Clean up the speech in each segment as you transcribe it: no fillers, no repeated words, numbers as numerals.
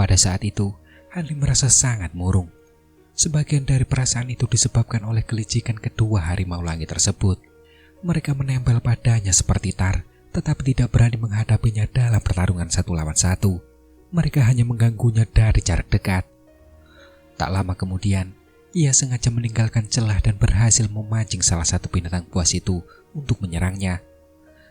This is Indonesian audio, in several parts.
Pada saat itu, Hanli merasa sangat murung. Sebagian dari perasaan itu disebabkan oleh kelicikan kedua harimau langit tersebut. Mereka menempel padanya seperti tar, tetapi tidak berani menghadapinya dalam pertarungan 1 lawan 1. Mereka hanya mengganggunya dari jarak dekat. Tak lama kemudian, ia sengaja meninggalkan celah dan berhasil memancing salah satu binatang buas itu untuk menyerangnya.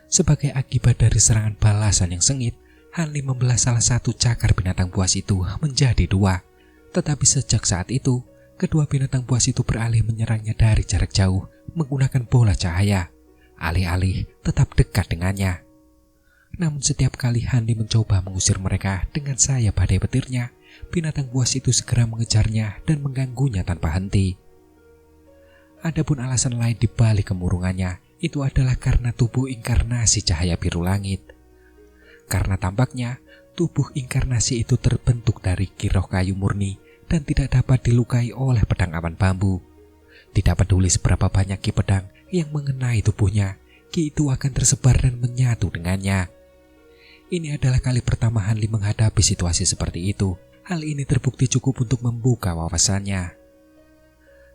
Sebagai akibat dari serangan balasan yang sengit, Hanli membelah salah satu cakar binatang buas itu menjadi 2. Tetapi sejak saat itu, kedua binatang buas itu beralih menyerangnya dari jarak jauh menggunakan bola cahaya, alih-alih tetap dekat dengannya. Namun setiap kali Hanli mencoba mengusir mereka dengan sayap badai petirnya, binatang buas itu segera mengejarnya dan mengganggunya tanpa henti. Adapun alasan lain di balik kemurungannya, itu adalah karena tubuh inkarnasi cahaya biru langit. Karena tampaknya tubuh inkarnasi itu terbentuk dari kiroh kayu murni dan tidak dapat dilukai oleh pedang awan bambu. Tidak peduli seberapa banyak ki pedang yang mengenai tubuhnya, ki itu akan tersebar dan menyatu dengannya. Ini adalah kali pertama Hanli menghadapi situasi seperti itu. Hal ini terbukti cukup untuk membuka wawasannya.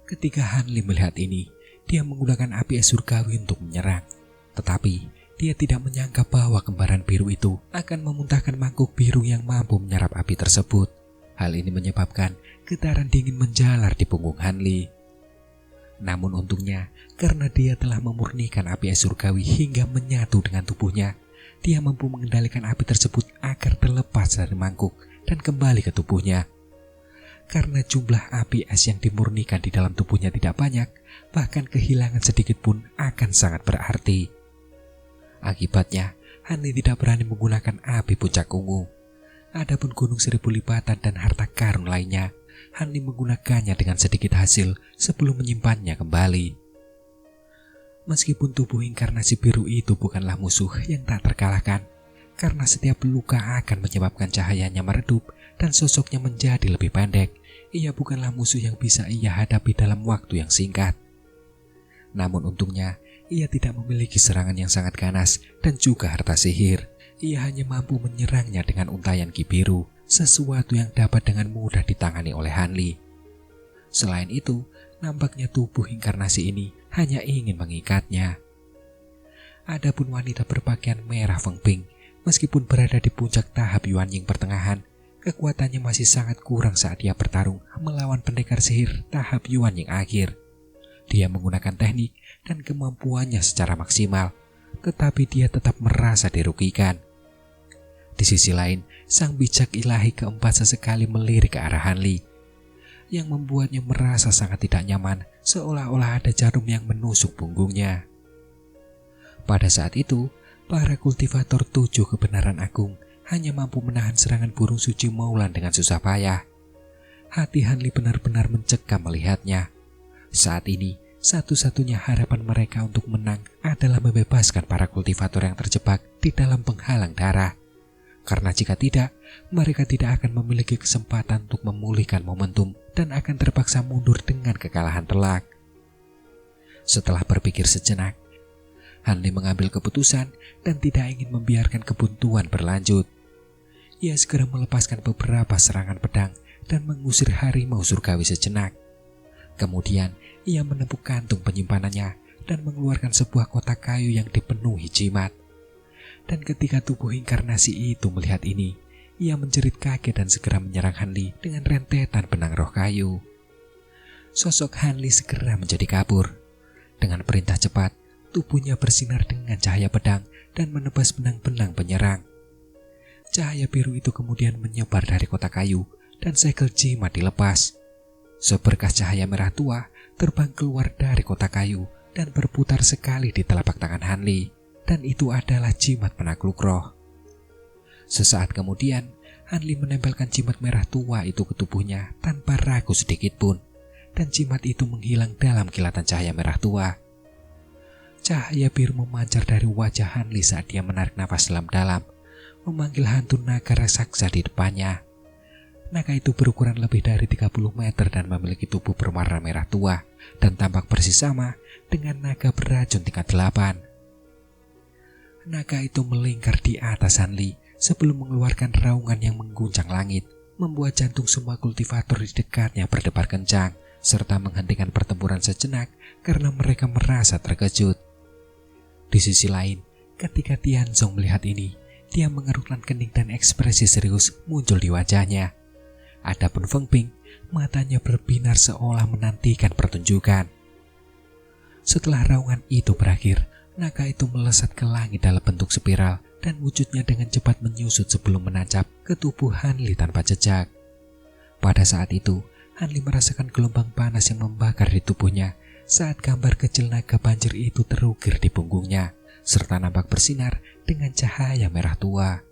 Ketika Hanli melihat ini, dia menggunakan api es surgawi untuk menyerang. Tetapi, dia tidak menyangka bahwa kembaran biru itu akan memuntahkan mangkuk biru yang mampu menyerap api tersebut. Hal ini menyebabkan getaran dingin menjalar di punggung Hanli. Namun untungnya, karena dia telah memurnikan api es surgawi hingga menyatu dengan tubuhnya, dia mampu mengendalikan api tersebut agar terlepas dari mangkuk dan kembali ke tubuhnya. Karena jumlah api es yang dimurnikan di dalam tubuhnya tidak banyak, bahkan kehilangan sedikit pun akan sangat berarti. Akibatnya, Hanli tidak berani menggunakan api puncak ungu. Adapun gunung 1000 lipatan dan harta karun lainnya, Hanli menggunakannya dengan sedikit hasil sebelum menyimpannya kembali. Meskipun tubuh inkarnasi biru itu bukanlah musuh yang tak terkalahkan, karena setiap luka akan menyebabkan cahayanya meredup dan sosoknya menjadi lebih pendek, ia bukanlah musuh yang bisa ia hadapi dalam waktu yang singkat. Namun untungnya, ia tidak memiliki serangan yang sangat ganas dan juga harta sihir. Ia hanya mampu menyerangnya dengan untayan ki biru, sesuatu yang dapat dengan mudah ditangani oleh Hanli. Selain itu, nampaknya tubuh inkarnasi ini hanya ingin mengikatnya. Adapun wanita berpakaian merah Feng Ping, meskipun berada di puncak tahap Yuan Ying pertengahan, kekuatannya masih sangat kurang saat dia bertarung melawan pendekar sihir tahap Yuan Ying akhir. Dia menggunakan teknik dan kemampuannya secara maksimal, tetapi dia tetap merasa dirugikan. Di sisi lain, sang bijak ilahi keempat sesekali melirik ke arah Hanli, yang membuatnya merasa sangat tidak nyaman, seolah-olah ada jarum yang menusuk punggungnya. Pada saat itu, para kultivator 7 kebenaran agung hanya mampu menahan serangan burung suci Maulan dengan susah payah. Hati Hanli benar-benar mencekam melihatnya. Saat ini, satu-satunya harapan mereka untuk menang adalah membebaskan para kultivator yang terjebak di dalam penghalang darah. Karena jika tidak, mereka tidak akan memiliki kesempatan untuk memulihkan momentum dan akan terpaksa mundur dengan kekalahan telak. Setelah berpikir sejenak, Hanli mengambil keputusan dan tidak ingin membiarkan kebuntuan berlanjut. Ia segera melepaskan beberapa serangan pedang dan mengusir harimau surgawi sejenak. Kemudian, ia menepuk kantung penyimpanannya dan mengeluarkan sebuah kotak kayu yang dipenuhi jimat. Dan ketika tubuh inkarnasi itu melihat ini, ia menjerit kaget dan segera menyerang Hanli dengan rentetan benang roh kayu. Sosok Hanli segera menjadi kabur. Dengan perintah cepat, tubuhnya bersinar dengan cahaya pedang dan menebas benang-benang penyerang. Cahaya biru itu kemudian menyebar dari kotak kayu dan segel jimat dilepas. Seberkas cahaya merah tua terbang keluar dari kotak kayu dan berputar sekali di telapak tangan Hanli, dan itu adalah jimat penakluk roh. Sesaat kemudian, Hanli menempelkan jimat merah tua itu ke tubuhnya tanpa ragu sedikit pun, dan jimat itu menghilang dalam kilatan cahaya merah tua. Cahaya biru memancar dari wajah Hanli saat dia menarik nafas dalam-dalam, memanggil hantu naga raksasa di depannya. Naga itu berukuran lebih dari 30 meter dan memiliki tubuh berwarna merah tua dan tampak persis sama dengan naga beracun tingkat 8. Naga itu melingkar di atas Hanli sebelum mengeluarkan raungan yang mengguncang langit membuat jantung semua kultivator di dekatnya berdebar kencang, serta menghentikan pertempuran sejenak karena mereka merasa terkejut. Di sisi lain, ketika Tianzong melihat ini, dia mengerutkan kening dan ekspresi serius muncul di wajahnya. Adapun Feng Ping, matanya berbinar seolah menantikan pertunjukan. Setelah raungan itu berakhir, naga itu melesat ke langit dalam bentuk spiral dan wujudnya dengan cepat menyusut sebelum menancap ke tubuh Hanli tanpa jejak. Pada saat itu, Hanli merasakan gelombang panas yang membakar di tubuhnya saat gambar kecil naga banjir itu terukir di punggungnya, serta nampak bersinar dengan cahaya merah tua.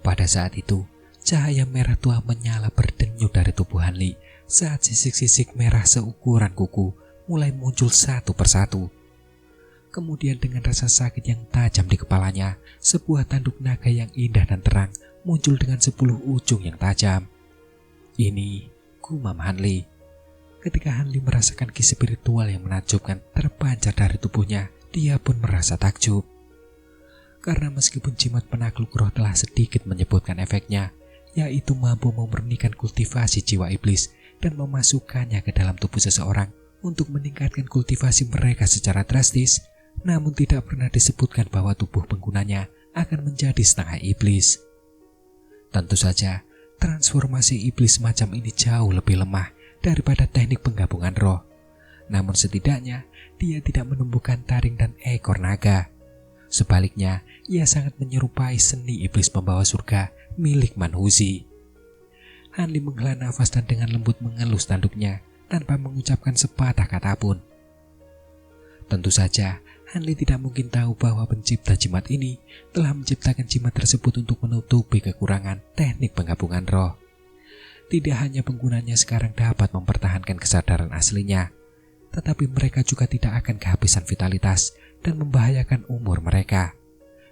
Pada saat itu, cahaya merah tua menyala berdenyut dari tubuh Hanli saat sisik-sisik merah seukuran kuku mulai muncul satu persatu. Kemudian dengan rasa sakit yang tajam di kepalanya, sebuah tanduk naga yang indah dan terang muncul dengan 10 ujung yang tajam. Ini, gumam Hanli. Ketika Hanli merasakan ki spiritual yang menakjubkan terpancar dari tubuhnya, dia pun merasa takjub. Karena meskipun jimat penakluk roh telah sedikit menyebutkan efeknya, yaitu mampu memurnikan kultivasi jiwa iblis dan memasukkannya ke dalam tubuh seseorang untuk meningkatkan kultivasi mereka secara drastis, namun tidak pernah disebutkan bahwa tubuh penggunanya akan menjadi setengah iblis. Tentu saja, transformasi iblis semacam ini jauh lebih lemah daripada teknik penggabungan roh. Namun setidaknya, dia tidak menumbuhkan taring dan ekor naga. Sebaliknya, ia sangat menyerupai seni iblis pembawa surga milik Manhuzi. Hanli menghela nafas dan dengan lembut mengelus tanduknya tanpa mengucapkan sepatah kata pun. Tentu saja, Hanli tidak mungkin tahu bahwa pencipta jimat ini telah menciptakan jimat tersebut untuk menutupi kekurangan teknik penggabungan roh. Tidak hanya penggunanya sekarang dapat mempertahankan kesadaran aslinya, tetapi mereka juga tidak akan kehabisan vitalitas dan membahayakan umur mereka.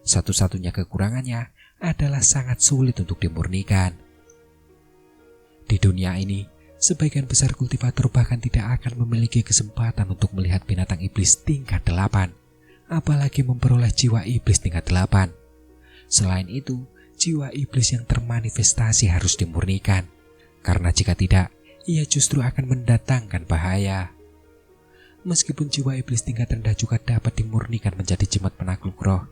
Satu-satunya kekurangannya adalah sangat sulit untuk dimurnikan. Di dunia ini, sebagian besar kultivator bahkan tidak akan memiliki kesempatan untuk melihat binatang iblis tingkat 8, apalagi memperoleh jiwa iblis tingkat 8. Selain itu, jiwa iblis yang termanifestasi harus dimurnikan, karena jika tidak, ia justru akan mendatangkan bahaya. Meskipun jiwa iblis tingkat rendah juga dapat dimurnikan menjadi jimat penakluk roh,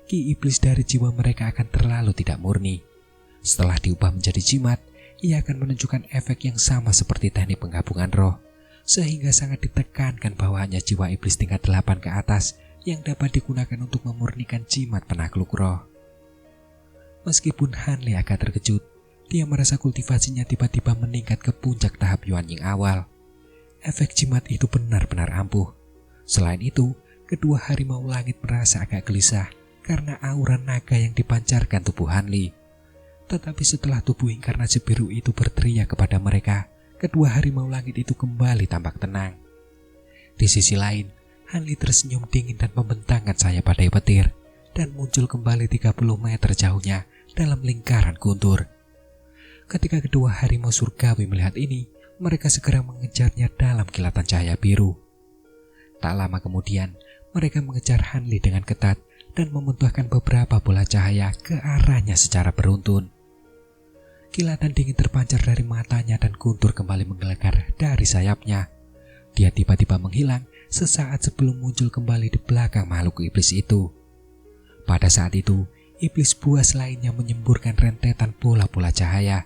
ki iblis dari jiwa mereka akan terlalu tidak murni. Setelah diubah menjadi jimat, ia akan menunjukkan efek yang sama seperti teknik penggabungan roh, sehingga sangat ditekankan bahwa hanya jiwa iblis tingkat 8 ke atas yang dapat digunakan untuk memurnikan jimat penakluk roh. Meskipun Hanli agak terkejut, dia merasa kultivasinya tiba-tiba meningkat ke puncak tahap Yuanying awal. Efek jimat itu benar-benar ampuh. Selain itu, kedua harimau langit merasa agak gelisah karena aura naga yang dipancarkan tubuh Hanli. Tetapi setelah tubuh inkarnasi biru itu berteriak kepada mereka, kedua harimau langit itu kembali tampak tenang. Di sisi lain, Hanli tersenyum dingin dan membentangkan sayap badai petir dan muncul kembali 30 meter jauhnya dalam lingkaran guntur. Ketika kedua harimau surgawi melihat ini, mereka segera mengejarnya dalam kilatan cahaya biru. Tak lama kemudian, mereka mengejar Hanli dengan ketat dan memuntahkan beberapa bola cahaya ke arahnya secara beruntun. Kilatan dingin terpancar dari matanya dan guntur kembali menggelegar dari sayapnya. Dia tiba-tiba menghilang sesaat sebelum muncul kembali di belakang makhluk iblis itu. Pada saat itu, iblis buas lainnya menyemburkan rentetan bola-bola cahaya.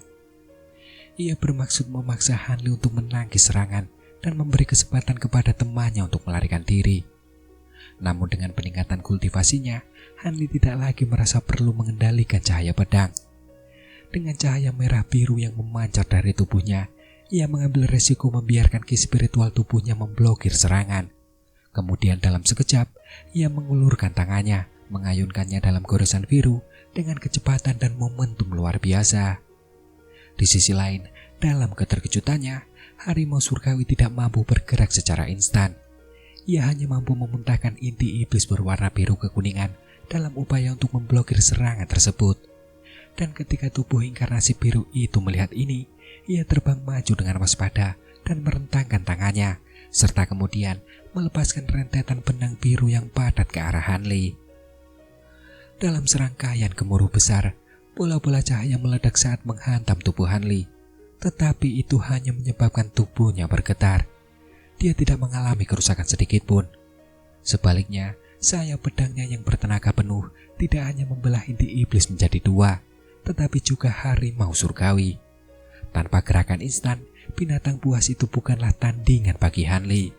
Ia bermaksud memaksa Hanli untuk menangkis serangan dan memberi kesempatan kepada temannya untuk melarikan diri. Namun dengan peningkatan kultivasinya, Hanli tidak lagi merasa perlu mengendalikan cahaya pedang. Dengan cahaya merah biru yang memancar dari tubuhnya, ia mengambil resiko membiarkan ki spiritual tubuhnya memblokir serangan. Kemudian dalam sekejap, ia mengulurkan tangannya, mengayunkannya dalam goresan biru dengan kecepatan dan momentum luar biasa. Di sisi lain, dalam keterkejutannya, harimau surgawi tidak mampu bergerak secara instan. Ia hanya mampu memuntahkan inti iblis berwarna biru kekuningan dalam upaya untuk memblokir serangan tersebut. Dan ketika tubuh inkarnasi biru itu melihat ini, ia terbang maju dengan waspada dan merentangkan tangannya, serta kemudian melepaskan rentetan benang biru yang padat ke arah Hanli. Dalam serangkaian gemuruh besar, Bola-bola cahaya meledak saat menghantam tubuh Hanli, tetapi itu hanya menyebabkan tubuhnya bergetar. Dia tidak mengalami kerusakan sedikit pun. Sebaliknya, sayap pedangnya yang bertenaga penuh tidak hanya membelah inti iblis menjadi dua, tetapi juga harimau surgawi. Tanpa gerakan instan, binatang buas itu bukanlah tandingan bagi Hanli.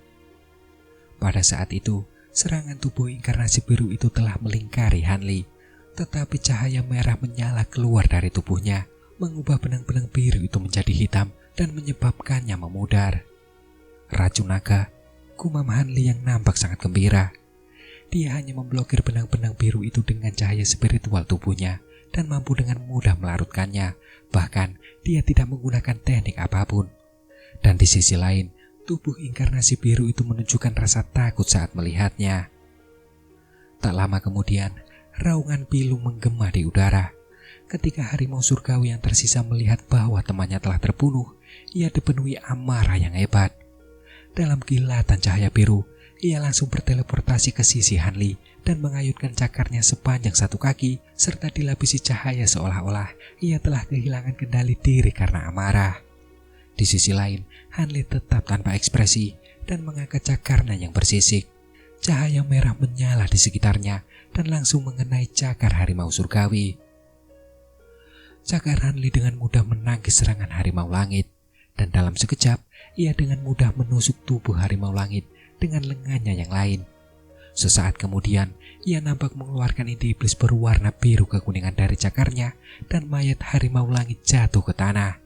Pada saat itu, serangan tubuh inkarnasi biru itu telah melingkari Hanli, tetapi cahaya merah menyala keluar dari tubuhnya, mengubah benang-benang biru itu menjadi hitam dan menyebabkannya memudar. Racun naga, gumam Hanli yang nampak sangat gembira. Dia hanya memblokir benang-benang biru itu dengan cahaya spiritual tubuhnya dan mampu dengan mudah melarutkannya. Bahkan, dia tidak menggunakan teknik apapun. Dan di sisi lain, tubuh inkarnasi biru itu menunjukkan rasa takut saat melihatnya. Tak lama kemudian, raungan pilu menggema di udara. Ketika harimau surgawi yang tersisa melihat bahwa temannya telah terbunuh, ia dipenuhi amarah yang hebat. Dalam kilatan cahaya biru, ia langsung berteleportasi ke sisi Hanli dan mengayunkan cakarnya sepanjang 1 kaki serta dilapisi cahaya seolah-olah ia telah kehilangan kendali diri karena amarah. Di sisi lain, Hanli tetap tanpa ekspresi dan mengangkat cakarnya yang bersisik. Cahaya merah menyala di sekitarnya dan langsung mengenai cakar harimau surgawi. Cakar Hanli dengan mudah menangkis serangan harimau langit, dan dalam sekejap ia dengan mudah menusuk tubuh harimau langit dengan lengannya yang lain. Sesaat kemudian, ia nampak mengeluarkan inti iblis berwarna biru kekuningan dari cakarnya dan mayat harimau langit jatuh ke tanah.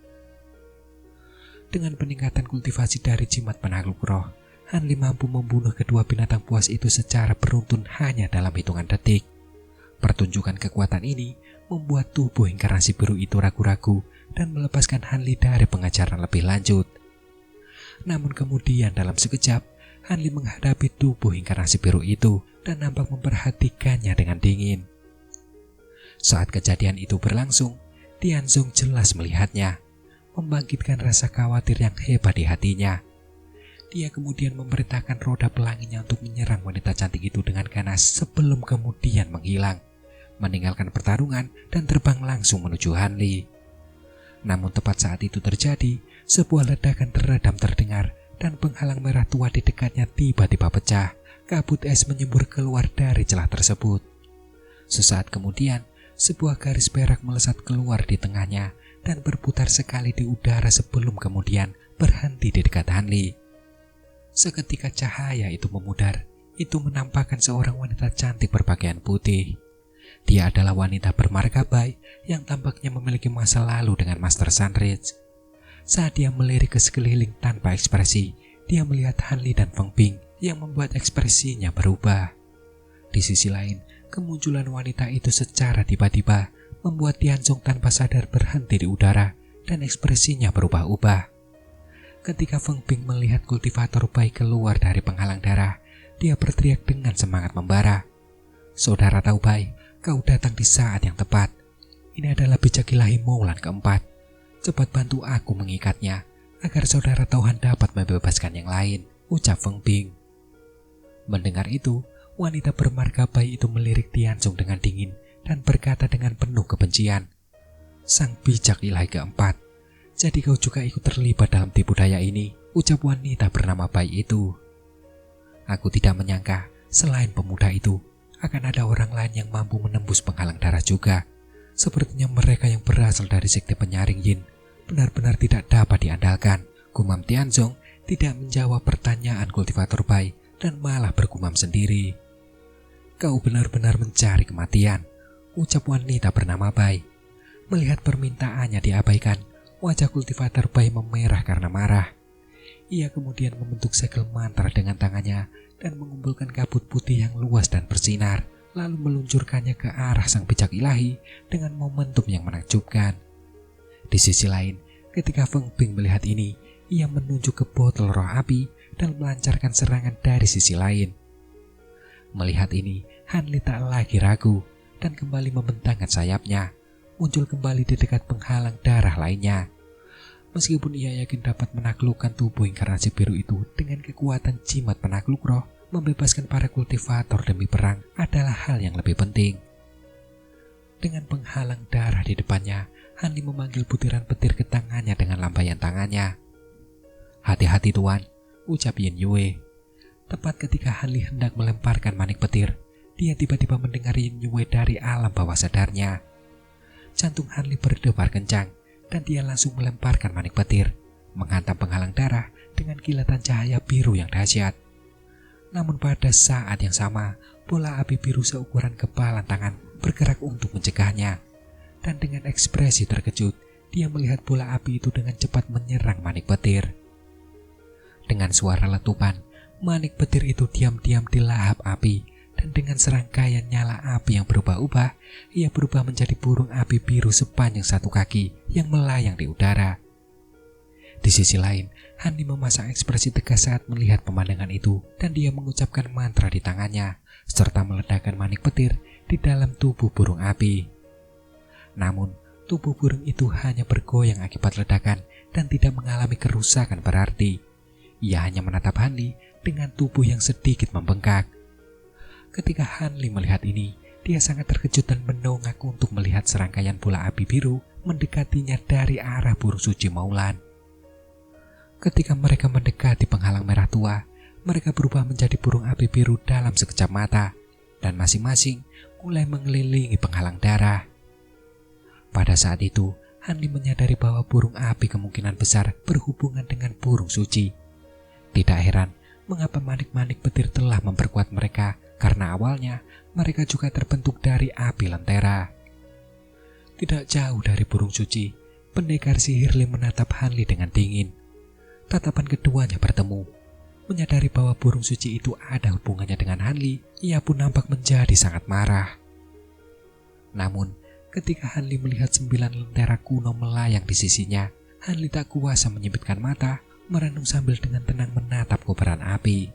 Dengan peningkatan kultivasi dari jimat penakluk roh, Hanli mampu membunuh kedua binatang buas itu secara beruntun hanya dalam hitungan detik. Pertunjukan kekuatan ini membuat tubuh inkarnasi biru itu ragu-ragu dan melepaskan Hanli dari pengajaran lebih lanjut. Namun kemudian dalam sekejap, Hanli menghadapi tubuh inkarnasi biru itu dan nampak memperhatikannya dengan dingin. Saat kejadian itu berlangsung, Tianzong jelas melihatnya, membangkitkan rasa khawatir yang hebat di hatinya. Dia kemudian memerintahkan roda pelanginya untuk menyerang wanita cantik itu dengan ganas sebelum kemudian menghilang, meninggalkan pertarungan dan terbang langsung menuju Hanli. Namun tepat saat itu terjadi, sebuah ledakan teredam terdengar dan penghalang merah tua di dekatnya tiba-tiba pecah. Kabut es menyembur keluar dari celah tersebut. Sesaat kemudian, sebuah garis perak melesat keluar di tengahnya dan berputar sekali di udara sebelum kemudian berhenti di dekat Hanli. Seketika cahaya itu memudar, itu menampakkan seorang wanita cantik berpakaian putih. Dia adalah wanita bermargabai yang tampaknya memiliki masa lalu dengan Master Sunridge. Saat dia melirik ke sekeliling tanpa ekspresi, dia melihat Hanli dan Feng Bing yang membuat ekspresinya berubah. Di sisi lain, kemunculan wanita itu secara tiba-tiba membuat Tianzong tanpa sadar berhenti di udara dan ekspresinya berubah-ubah. Ketika Feng Bing melihat kultivator Bai keluar dari penghalang darah, dia berteriak dengan semangat membara. "Saudara Tao Bai, kau datang di saat yang tepat. Ini adalah bijak ilahi Moulan keempat. Cepat bantu aku mengikatnya, agar saudara Tauhan dapat membebaskan yang lain," ucap Feng Bing. Mendengar itu, wanita bermargabai itu melirik Tianzong dengan dingin dan berkata dengan penuh kebencian, "Sang bijak ilahi keempat, jadi kau juga ikut terlibat dalam tipu daya ini," ucap wanita bernama Bai itu. "Aku tidak menyangka selain pemuda itu, akan ada orang lain yang mampu menembus penghalang darah juga. Sepertinya mereka yang berasal dari sekte penyaring Yin benar-benar tidak dapat diandalkan," gumam Tianzong tidak menjawab pertanyaan kultivator Bai dan malah bergumam sendiri. "Kau benar-benar mencari kematian," ucap wanita bernama Bai. Melihat permintaannya diabaikan, wajah kultivator Bai memerah karena marah. Ia kemudian membentuk segel mantra dengan tangannya dan mengumpulkan kabut putih yang luas dan bersinar, lalu meluncurkannya ke arah sang bijak ilahi dengan momentum yang menakjubkan. Di sisi lain, ketika Feng Bing melihat ini, ia menunjuk ke botol roh api dan melancarkan serangan dari sisi lain. Melihat ini, Hanli tak lagi ragu dan kembali membentangkan sayapnya, muncul kembali di dekat penghalang darah lainnya. Meskipun ia yakin dapat menaklukkan tubuh inkarnasi biru itu dengan kekuatan jimat penakluk roh, membebaskan para kultivator demi perang adalah hal yang lebih penting. Dengan penghalang darah di depannya, Hanli memanggil butiran petir ke tangannya dengan lambaian tangannya. "Hati-hati tuan," ucap Yin Yue. Tepat ketika Hanli hendak melemparkan manik petir, dia tiba-tiba mendengar Yin Yue dari alam bawah sadarnya. Jantung Hanli berdebar kencang dan dia langsung melemparkan manik petir, menghantam penghalang darah dengan kilatan cahaya biru yang dahsyat. Namun pada saat yang sama, bola api biru seukuran kepalan tangan bergerak untuk mencegahnya. Dan dengan ekspresi terkejut, dia melihat bola api itu dengan cepat menyerang manik petir. Dengan suara letupan, manik petir itu diam-diam dilahap api, dan dengan serangkaian nyala api yang berubah-ubah, ia berubah menjadi burung api biru sepanjang 1 kaki yang melayang di udara. Di sisi lain, Hanli memasang ekspresi tegas saat melihat pemandangan itu, dan dia mengucapkan mantra di tangannya, serta meledakkan manik petir di dalam tubuh burung api. Namun, tubuh burung itu hanya bergoyang akibat ledakan dan tidak mengalami kerusakan berarti. Ia hanya menatap Hanli dengan tubuh yang sedikit membengkak. Ketika Hanli melihat ini, dia sangat terkejut dan menongak untuk melihat serangkaian bola api biru mendekatinya dari arah burung suci Maulan. Ketika mereka mendekati penghalang merah tua, mereka berubah menjadi burung api biru dalam sekejap mata, dan masing-masing mulai mengelilingi penghalang darah. Pada saat itu, Hanli menyadari bahwa burung api kemungkinan besar berhubungan dengan burung suci. Tidak heran mengapa manik-manik petir telah memperkuat mereka, karena awalnya mereka juga terbentuk dari api lentera. Tidak jauh dari burung suci, pendekar sihir Lim menatap Hanli dengan dingin. Tatapan keduanya bertemu. Menyadari bahwa burung suci itu ada hubungannya dengan Hanli, ia pun nampak menjadi sangat marah. Namun, ketika Hanli melihat 9 lentera kuno melayang di sisinya, Hanli tak kuasa menyipitkan mata, merenung sambil dengan tenang menatap kobaran api.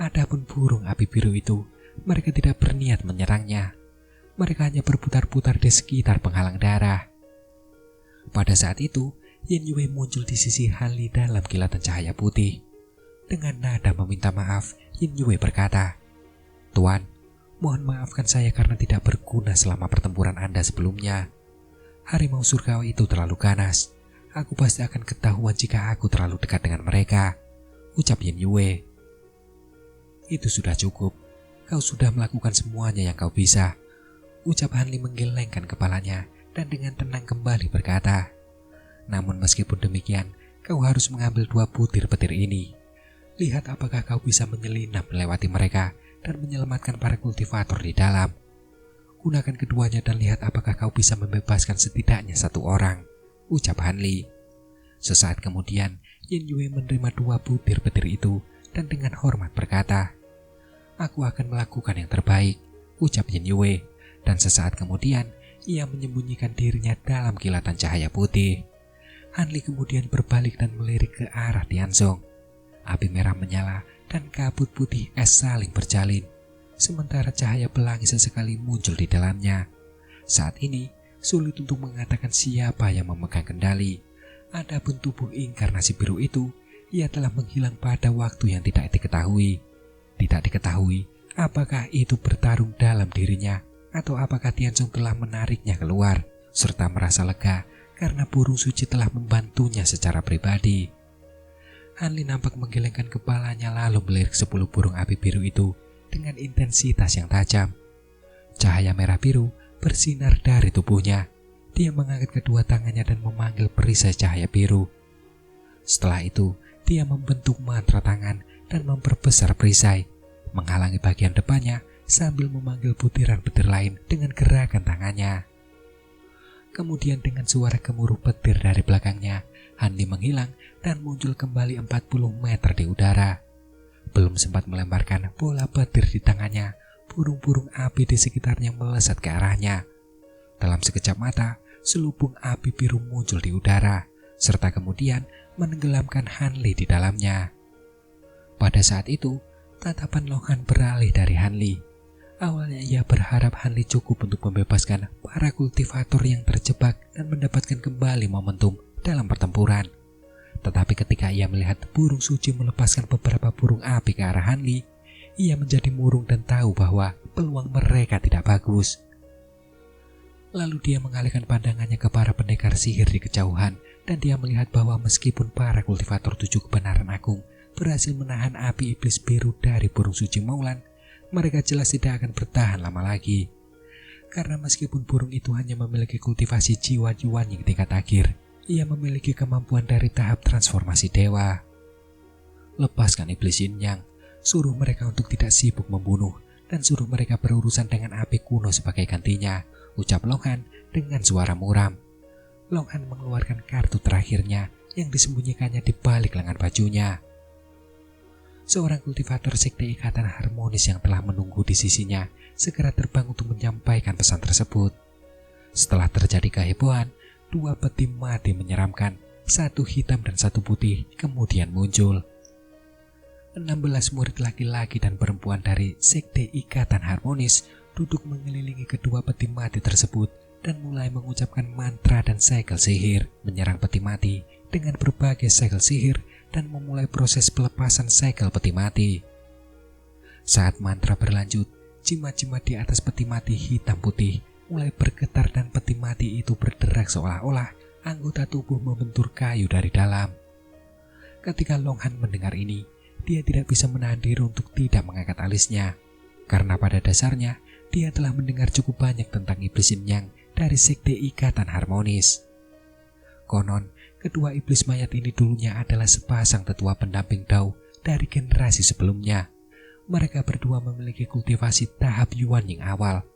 Adapun burung api biru itu, mereka tidak berniat menyerangnya. Mereka hanya berputar-putar di sekitar penghalang darah. Pada saat itu, Yin Yue muncul di sisi Hanli dalam kilatan cahaya putih. Dengan nada meminta maaf, Yin Yue berkata, "Tuan, mohon maafkan saya karena tidak berguna selama pertempuran Anda sebelumnya. Harimau surgawi itu terlalu ganas. Aku pasti akan ketahuan jika aku terlalu dekat dengan mereka," ucap Yin Yue. "Itu sudah cukup. Kau sudah melakukan semuanya yang kau bisa," ucap Hanli menggelengkan kepalanya dan dengan tenang kembali berkata, "Namun meskipun demikian, kau harus mengambil 2 butir petir ini. Lihat apakah kau bisa menyelinap melewati mereka dan menyelamatkan para kultivator di dalam. Gunakan keduanya dan lihat apakah kau bisa membebaskan setidaknya 1 orang," ucap Hanli. Sesaat kemudian, Yin Yue menerima 2 butir petir itu dan dengan hormat berkata, "Aku akan melakukan yang terbaik," ucap Yin Yue, dan sesaat kemudian ia menyembunyikan dirinya dalam kilatan cahaya putih. Hanli kemudian berbalik dan melirik ke arah Tianzong. Api merah menyala dan kabut putih es saling berjalin, sementara cahaya pelangi sesekali muncul di dalamnya. Saat ini, sulit untuk mengatakan siapa yang memegang kendali. Adapun tubuh inkarnasi biru itu, ia telah menghilang pada waktu yang tidak diketahui. Tidak diketahui apakah itu bertarung dalam dirinya, atau apakah Tianzong telah menariknya keluar, serta merasa lega karena burung suci telah membantunya secara pribadi. Hanli nampak menggelengkan kepalanya lalu melirik 10 burung api biru itu dengan intensitas yang tajam. Cahaya merah biru bersinar dari tubuhnya. Dia mengangkat kedua tangannya dan memanggil perisai cahaya biru. Setelah itu, dia membentuk mantra tangan dan memperbesar perisai, menghalangi bagian depannya sambil memanggil butiran petir lain dengan gerakan tangannya. Kemudian dengan suara gemuruh petir dari belakangnya, Hanli menghilang dan muncul kembali 40 meter di udara. Belum sempat melemparkan bola petir di tangannya, burung-burung api di sekitarnya melesat ke arahnya. Dalam sekejap mata, selubung api biru muncul di udara, serta kemudian menenggelamkan Hanli di dalamnya. Pada saat itu, tatapan Lohan beralih dari Hanli. Awalnya ia berharap Hanli cukup untuk membebaskan para kultivator yang terjebak dan mendapatkan kembali momentum dalam pertempuran. Tetapi ketika ia melihat burung suci melepaskan beberapa burung api ke arah Hanli, ia menjadi murung dan tahu bahwa peluang mereka tidak bagus. Lalu dia mengalihkan pandangannya ke para pendekar sihir di kejauhan, dan dia melihat bahwa meskipun para kultivator 7 kebenaran agung berhasil menahan api iblis biru dari burung suci Maulan, mereka jelas tidak akan bertahan lama lagi. Karena meskipun burung itu hanya memiliki kultivasi jiwa yang tingkat akhir, ia memiliki kemampuan dari tahap transformasi dewa. Lepaskan iblis yin yang, suruh mereka untuk tidak sibuk membunuh, dan suruh mereka berurusan dengan api kuno sebagai gantinya, ucap Longhan dengan suara muram. Longhan mengeluarkan kartu terakhirnya yang disembunyikannya di balik lengan bajunya. Seorang kultivator sekte ikatan harmonis yang telah menunggu di sisinya segera terbang untuk menyampaikan pesan tersebut. Setelah terjadi kehebohan, 2 peti mati menyeramkan, 1 hitam dan 1 putih, kemudian muncul. 16 murid laki-laki dan perempuan dari sekte ikatan harmonis duduk mengelilingi kedua peti mati tersebut dan mulai mengucapkan mantra dan segel sihir, menyerang peti mati dengan berbagai segel sihir dan memulai proses pelepasan segel peti mati. Saat mantra berlanjut, jimat-jimat di atas peti mati hitam putih mulai bergetar dan peti mati itu berderak seolah-olah anggota tubuh membentur kayu dari dalam. Ketika Longhan mendengar ini, dia tidak bisa menahan diri untuk tidak mengangkat alisnya, karena pada dasarnya dia telah mendengar cukup banyak tentang iblis yin yang dari sekte ikatan harmonis. Konon, kedua iblis mayat ini dulunya adalah sepasang tetua pendamping Dao dari generasi sebelumnya. Mereka berdua memiliki kultivasi tahap Yuan Ying awal.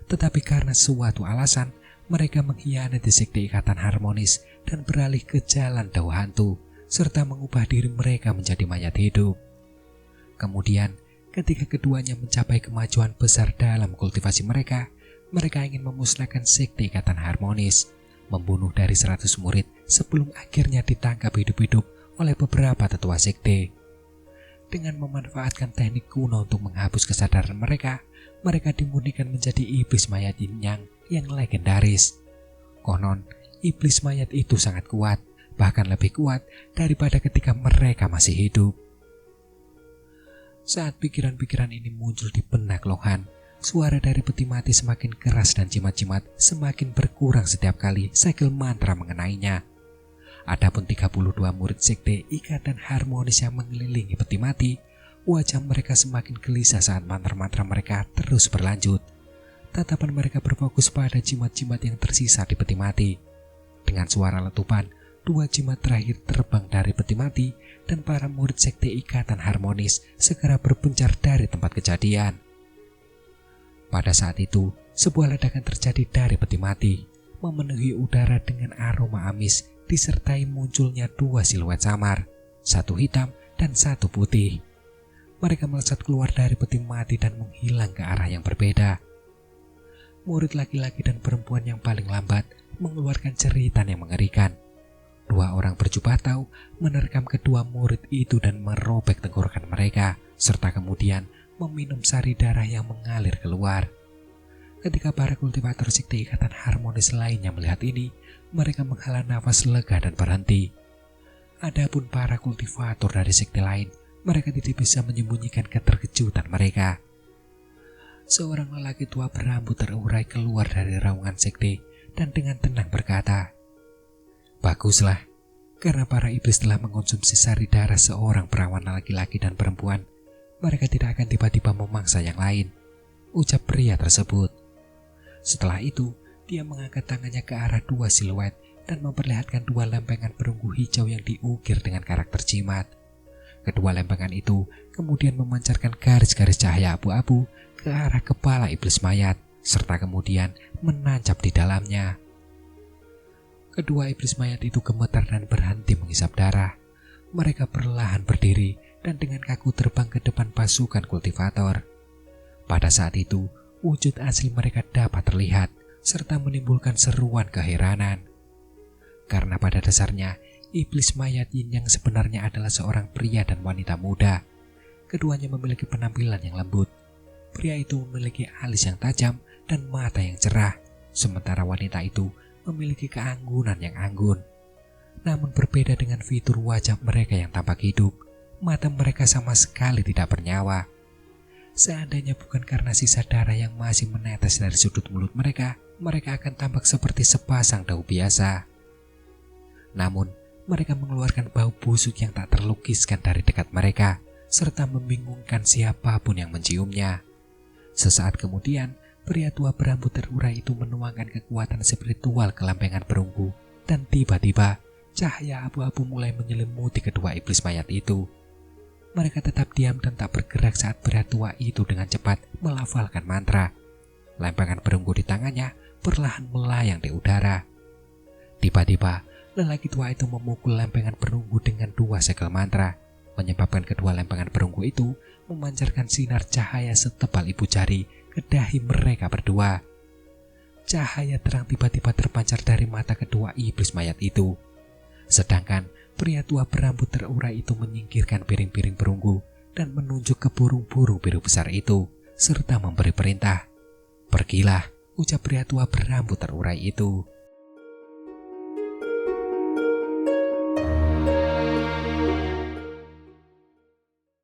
Tetapi karena suatu alasan, mereka mengkhianati sekte ikatan harmonis dan beralih ke jalan Dao hantu, serta mengubah diri mereka menjadi mayat hidup. Kemudian, ketika keduanya mencapai kemajuan besar dalam kultivasi mereka, mereka ingin memusnahkan sekte ikatan harmonis, membunuh dari 100 murid sebelum akhirnya ditangkap hidup-hidup oleh beberapa tetua sekte. Dengan memanfaatkan teknik kuno untuk menghapus kesadaran mereka, mereka dimurnikan menjadi iblis mayat yin yang legendaris. Konon, iblis mayat itu sangat kuat, bahkan lebih kuat daripada ketika mereka masih hidup. Saat pikiran-pikiran ini muncul di benak Longhan, suara dari peti mati semakin keras dan jimat-jimat semakin berkurang setiap kali segel mantra mengenainya. Adapun 32 murid sekte ikatan harmonis yang mengelilingi peti mati, wajah mereka semakin gelisah saat mantra-mantra mereka terus berlanjut. Tatapan mereka berfokus pada jimat-jimat yang tersisa di peti mati. Dengan suara letupan, 2 jimat terakhir terbang dari peti mati dan para murid sekte ikatan harmonis segera berpencar dari tempat kejadian. Pada saat itu, sebuah ledakan terjadi dari peti mati, memenuhi udara dengan aroma amis disertai munculnya 2 siluet samar, 1 hitam dan 1 putih. Mereka melesat keluar dari peti mati dan menghilang ke arah yang berbeda. Murid laki-laki dan perempuan yang paling lambat mengeluarkan jeritan yang mengerikan. 2 orang berjubah Tau menerkam kedua murid itu dan merobek tenggorokan mereka, serta kemudian meminum sari darah yang mengalir keluar. Ketika para kultivator sekte ikatan harmonis lainnya melihat ini, mereka menghela nafas lega dan berhenti. Adapun para kultivator dari sekte lain, mereka tidak bisa menyembunyikan keterkejutan mereka. Seorang lelaki tua berambut terurai keluar dari raungan sekte dan dengan tenang berkata, "Baguslah, karena para iblis telah mengonsumsi sari darah seorang perawan laki-laki dan perempuan, mereka tidak akan tiba-tiba memangsa yang lain," ucap pria tersebut. Setelah itu, dia mengangkat tangannya ke arah 2 siluet dan memperlihatkan 2 lempengan perunggu hijau yang diukir dengan karakter jimat. Kedua lempengan itu kemudian memancarkan garis-garis cahaya abu-abu ke arah kepala iblis mayat, serta kemudian menancap di dalamnya. Kedua iblis mayat itu gemetar dan berhenti menghisap darah. Mereka perlahan berdiri dan dengan kaku terbang ke depan pasukan kultivator. Pada saat itu, wujud asli mereka dapat terlihat, serta menimbulkan seruan keheranan. Karena pada dasarnya, iblis mayat yin yang sebenarnya adalah seorang pria dan wanita muda. Keduanya memiliki penampilan yang lembut. Pria itu memiliki alis yang tajam dan mata yang cerah, sementara wanita itu memiliki keanggunan yang anggun. Namun berbeda dengan fitur wajah mereka yang tampak hidup, mata mereka sama sekali tidak bernyawa. Seandainya bukan karena sisa darah yang masih menetes dari sudut mulut mereka, mereka akan tampak seperti sepasang daun biasa. Namun, mereka mengeluarkan bau busuk yang tak terlukiskan dari dekat mereka, serta membingungkan siapapun yang menciumnya. Sesaat kemudian, pria tua berambut terurai itu menuangkan kekuatan spiritual ke lempengan perunggu, dan tiba-tiba cahaya abu-abu mulai menyelimuti kedua iblis mayat itu. Mereka tetap diam dan tak bergerak saat pria tua itu dengan cepat melafalkan mantra. Lempengan perunggu di tangannya perlahan melayang di udara. Tiba-tiba, lelaki tua itu memukul lempengan perunggu dengan 2 segel mantra, menyebabkan kedua lempengan perunggu itu memancarkan sinar cahaya setebal ibu jari ke dahi mereka berdua. Cahaya terang tiba-tiba terpancar dari mata kedua iblis mayat itu. Sedangkan pria tua berambut terurai itu menyingkirkan piring-piring perunggu dan menunjuk ke burung-burung biru besar itu, serta memberi perintah. "Pergilah," ucap pria tua berambut terurai itu.